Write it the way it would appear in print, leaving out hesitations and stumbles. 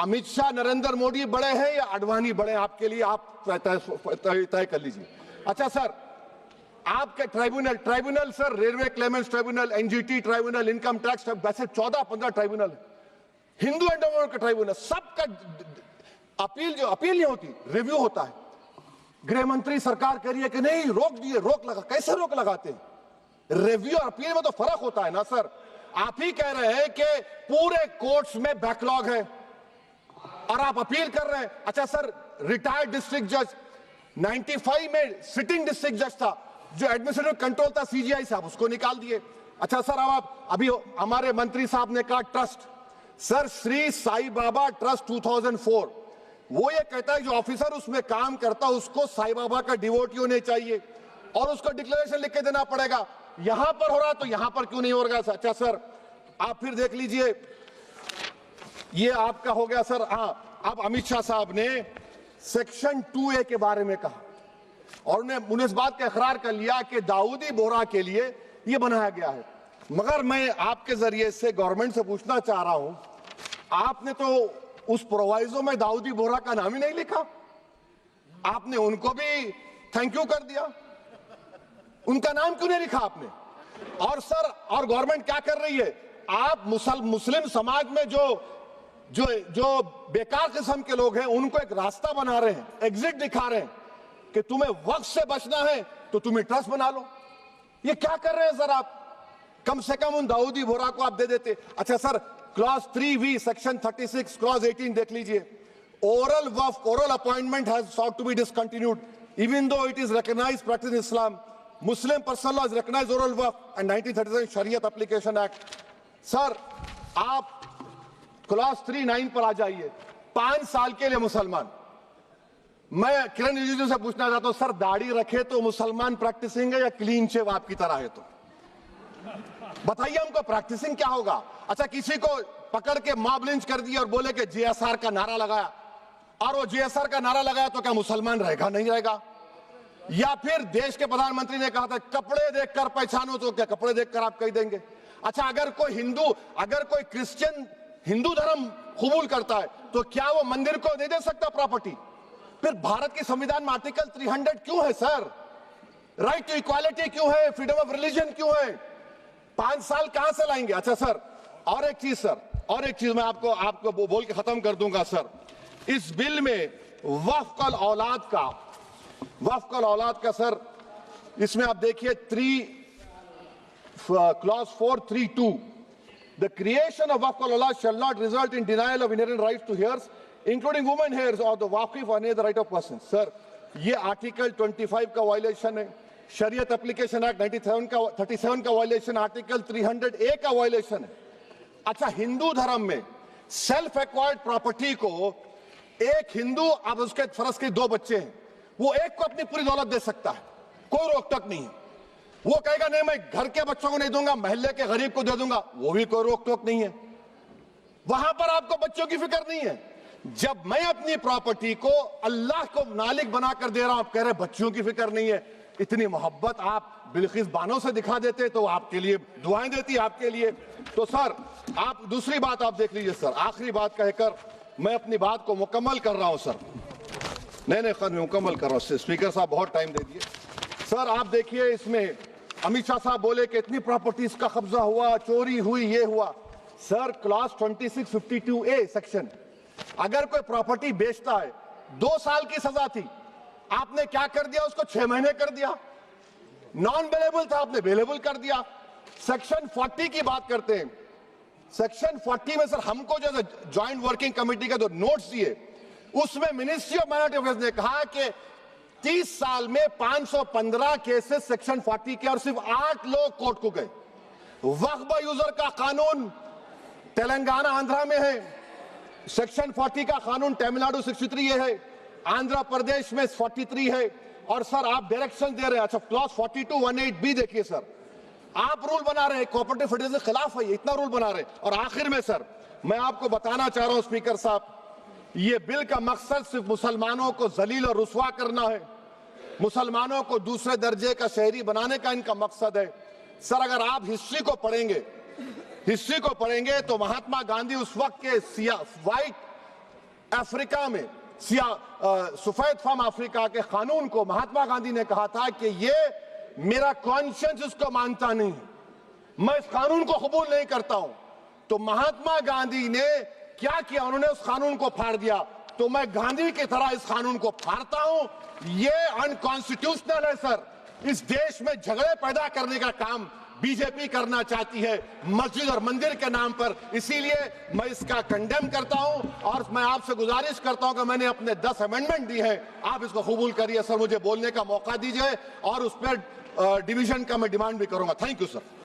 अमित शाह नरेंद्र मोदी बड़े हैं या आडवाणी बड़े हैं आपके लिए, आप तय कर लीजिए। अच्छा सर, आपके tribunal sir, railway Clements tribunal, NGT tribunal, income tax, वैसे 14-15 ट्राइब्यूनल, हिंदू एंडोमेंट का ट्राइब्यूनल, सबका अपील नहीं होती, रिव्यू होता है। गृह मंत्री सरकार कह रही है कि नहीं रोक दिए, रोक लगा, कैसे रोक लगाते हैं? रिव्यू और अपील में तो फर्क होता है ना सर। आप ही कह रहे हैं कि पूरे कोर्ट्स में बैकलॉग है और आप अपील कर रहे हैं। अच्छा सर, रिटायर्ड डिस्ट्रिक्ट जज 95 में सिटिंग डिस्ट्रिक्ट जज था, जो एडमिनिस्ट्रेटिव कंट्रोल था सीजीआई साहब, उसको निकाल दिए। अच्छा सर, अब आप अभी हमारे मंत्री साहब ने कहा trust, sir Shri Sai Baba trust 2004, वो ये कहता है जो ऑफिसर उसमें काम करता है उसको साई बाबा का डिवोटी होने चाहिए और उसको डिक्लेरेशन लिख के देना पड़ेगा। यहां पर हो रहा तो यहां पर क्यों नहीं हो रहा? अच्छा सर, आप फिर देख लीजिए, ये आपका हो गया सर। हाँ, अब अमित शाह साहब ने सेक्शन 2A के बारे में कहा और उन्होंने इस बात का इकरार कर लिया कि दाऊदी बोहरा के लिए यह बनाया गया है। मगर मैं आपके जरिए से गवर्नमेंट से पूछना चाह रहा हूं, आपने तो उस प्रोवाइजो में दाऊदी बोहरा का नाम ही नहीं लिखा, आपने उनको भी थैंक यू कर दिया, उनका नाम क्यों नहीं लिखा आपने? और सर, और गवर्नमेंट क्या कर रही है, आप मुस्लिम समाज में जो बेकार किस्म के लोग हैं उनको एक रास्ता बना रहे हैं, एग्जिट दिखा रहे हैं कि तुम्हें वक्त से बचना है तो तुम्हें ट्रस्ट बना लो। ये क्या कर रहे हैं सर आप? कम से कम उन दाऊदी बोहरा को आप दे देते। अच्छा sir, clause 3V section 36 clause 18 देख लीजिए, oral Waqf, oral appointment has sought to be discontinued even though it is recognized practice in Islam. Muslim personal law is recognized oral waqf and 1937 Shariat Application Act. Sir आप clause 39 पर आ जाइए, 5 साल के लिए मुसलमान। मैं किरण रिजिजू से पूछना चाहता हूं, सर दाढ़ी रखे तो मुसलमान प्रैक्टिसिंग है या क्लीन शेव आपकी तरह है? तो बताइए हमको, प्रैक्टिसिंग क्या होगा? अच्छा, किसी को पकड़ के मॉब लिंच कर दिया और बोले कि JSR का नारा लगाया, और वो JSR का नारा लगाया तो क्या मुसलमान रहेगा? नहीं रहेगा। या फिर देश के प्रधानमंत्री ने कहा था कपड़े देखकर पहचानो, तो क्या कपड़े देखकर आप कह देंगे? अच्छा, अगर कोई क्रिश्चियन हिंदू धर्म कबूल करता है तो क्या वो मंदिर को नहीं दे सकता प्रॉपर्टी? फिर भारत के संविधान में आर्टिकल 300 क्यों है सर? राइट टू इक्वालिटी क्यों है? फ्रीडम ऑफ रिलीजन क्यों है? 5 साल कहां से लाएंगे? अच्छा सर, और एक चीज सर, और एक चीज मैं आपको बोल के खत्म कर दूंगा सर। इस बिल में वक्फ औलाद का सर, इसमें आप देखिए clause 432, the creation of waqf al-awlad shall not result in denial of inherent rights to heirs including women heirs or the waqif or any other right of person। Sir ये article 25 का violation है, शरीयत application act 37 का violation, article 300A का violation है। अच्छा, हिंदू धर्म में सेल्फ एक्वायर्ड प्रॉपर्टी को एक हिंदू, अब उसके फर्ज के 2 बच्चे हैं, वो एक को अपनी पूरी दौलत दे सकता है, कोई रोक टोक नहीं है। वो कहेगा नहीं मैं घर के बच्चों को नहीं दूंगा, मोहल्ले के गरीब को दे दूंगा, वो भी कोई रोक टोक नहीं है। वहां पर आपको बच्चों की फिक्र नहीं है। जब मैं अपनी प्रॉपर्टी को अल्लाह को मालिक बनाकर दे रहा हूं, आप कह रहे बच्चियों की फिक्र नहीं है। इतनी मोहब्बत आप बिल्किस बानो से दिखा देते तो आपके लिए दुआएं देती आपके लिए। तो सर आप दूसरी बात आप देख लीजिए सर, आखिरी बात कहकर मैं अपनी बात को मुकम्मल कर रहा हूं सर। नहीं खैर मैं मुकम्मल कर रहा हूं, स्पीकर साहब बहुत टाइम दे दिए। सर आप देखिए, इसमें अमित शाह साहब बोले कि इतनी प्रॉपर्टीज का कब्जा हुआ, चोरी हुई, ये हुआ। सर क्लॉज 2652A सेक्शन, अगर कोई प्रॉपर्टी बेचता है 2 साल की सजा थी, आपने क्या कर दिया, उसको 6 महीने कर दिया। नॉन अवेलेबल था, आपने अवेलेबल कर दिया। सेक्शन 40 की बात करते हैं, सेक्शन 40 में सर हमको जो ज्वाइंट वर्किंग कमेटी का जो नोट्स दिए, उसमें मिनिस्ट्री ऑफ माइनॉरिटी अफेयर्स ने कहा कि 30 साल में 515 केसेस सेक्शन 40 के और सिर्फ 8 लोग कोर्ट को गए। वक्फ यूजर का कानून तेलंगाना आंध्रा में है, सेक्शन 40 का कानून तमिलनाडु 63 है, आंध्र प्रदेश में 43 है। और सर आप डायरेक्शन दे रहे हैं। अच्छा क्लॉज 4218B देखिए सर, आप रूल बना रहे हैं, कोऑपरेटिव फेडरलिज्म के खिलाफ है, इतना रूल बना रहे हैं। और आखिर में सर मैं आपको बताना चाह रहा हूं स्पीकर साहब, ये बिल का मकसद सिर्फ मुसलमानों को जलील और रुस्वा करना है, मुसलमानों को दूसरे दर्जे का शहरी बनाने का इनका मकसद है। सर अगर आप हिस्ट्री को पढ़ेंगे तो महात्मा गांधी उस वक्त के व्हाइट अफ्रीका में सफेद फार्म अफ्रीका के कानून को महात्मा गांधी ने कहा था कि ये मेरा कॉन्शियंस इसको मानता नहीं, मैं इस कानून को कबूल नहीं करता हूं। तो महात्मा गांधी ने क्या किया, उन्होंने उस कानून को फाड़ दिया। तो मैं गांधी की तरह इस कानून को फाड़ता हूं। ये अनकॉन्स्टिट्यूशनल है सर। इस देश में झगड़े पैदा करने का काम बीजेपी करना चाहती है मस्जिद और मंदिर के नाम पर, इसीलिए मैं इसका कंडेम करता हूं और मैं आपसे गुजारिश करता हूं कि मैंने अपने 10 अमेंडमेंट दी है, आप इसको कबूल करिए सर, मुझे बोलने का मौका दीजिए और उस पर डिवीजन का मैं डिमांड भी करूंगा। Thank you sir.